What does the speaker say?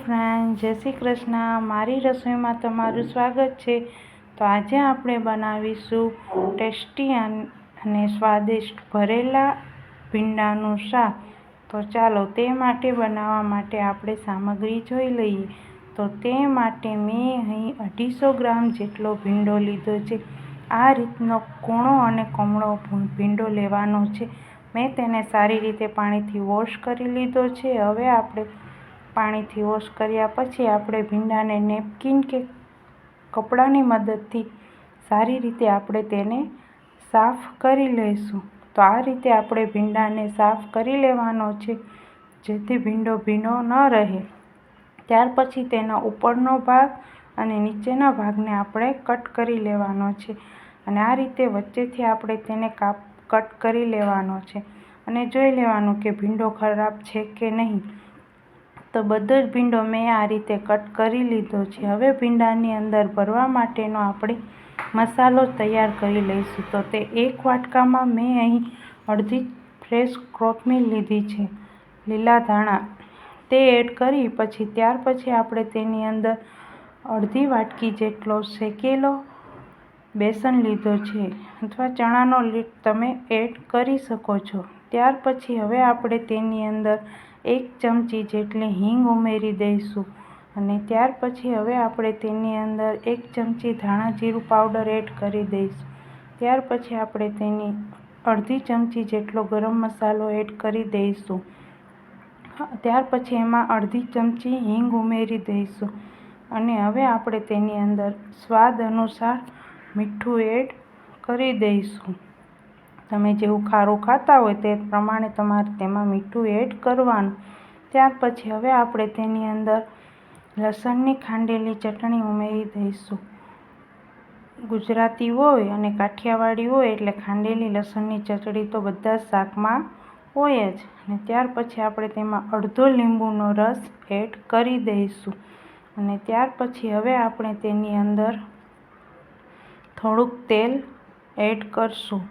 Friend, જય શ્રી કૃષ્ણ. મારી રસોઈમાં તમારું સ્વાગત છે. તો આજે આપણે બનાવીશું ટેસ્ટી અને સ્વાદિષ્ટ ભરેલા ભીંડાનું શાક. તો ચાલો તે માટે બનાવવા માટે આપણે સામગ્રી જોઈ લઈએ. તો તે માટે મેં અહીં 250 ગ્રામ જેટલો ભીંડો લીધો છે. આ રીતનો કૂણો અને કમળો ભીંડો લેવાનો છે. મેં તેને સારી રીતે પાણીથી વોશ કરી લીધો છે. હવે આપણે પાણીથી વોશ કર્યા પછી આપણે ભીંડાને નેપકિન કે કપડાની મદદથી સારી રીતે આપણે તેને સાફ કરી લઈશું. તો આ રીતે આપણે ભીંડાને સાફ કરી લેવાનો છે, જેથી ભીંડો ભીનો ન રહે. ત્યાર પછી તેનો ઉપરનો ભાગ અને નીચેના ભાગને આપણે કટ કરી લેવાનો છે, અને આ રીતે વચ્ચેથી આપણે તેને કટ કરી લેવાનો છે, અને જોઈ લેવાનું કે ભીંડો ખરાબ છે કે નહીં. તો બધો જ ભીંડો મેં આ રીતે કટ કરી લીધો છે. હવે ભીંડાની અંદર ભરવા માટેનો આપણે મસાલો તૈયાર કરી લઈશું. તો તે એક વાટકામાં મેં અહીં અડધી ફ્રેશ કોથમીર લીધી છે, લીલા ધાણા, તે એડ કરી પછી ત્યાર પછી આપણે તેની અંદર અડધી વાટકી જેટલો શેકેલો બેસન લીધો છે, અથવા ચણાનો લોટ તમે એડ કરી શકો છો. ત્યાર પછી હવે આપણે તેની અંદર 1 ચમચી જેટલી હિંગ ઉમેરી દઈશું, અને ત્યાર પછી હવે આપણે તેની અંદર 1 ચમચી ધાણા જીરું પાવડર એડ કરી દઈશું. ત્યાર પછી આપણે તેની અડધી ચમચી જેટલો ગરમ મસાલો એડ કરી દઈશું. ત્યાર પછી એમાં અડધી ચમચી હિંગ ઉમેરી દઈશું, અને હવે આપણે તેની અંદર સ્વાદ અનુસાર મીઠું એડ કરી દઈશું. તમે જેવું ખારું ખાતા હોય તે પ્રમાણે તમારે તેમાં મીઠું એડ કરવાનું. ત્યાર પછી હવે આપણે તેની અંદર લસણની ખાંડેલી ચટણી ઉમેરી દઈશું. ગુજરાતી હોય અને કાઠિયાવાડી હોય એટલે ખાંડેલી લસણની ચટણી તો બધા જ શાકમાં હોય જ. અને ત્યાર પછી આપણે તેમાં અડધો લીંબુનો રસ એડ કરી દઈશું, અને ત્યાર પછી હવે આપણે તેની અંદર થોડુંક તેલ એડ કરશું.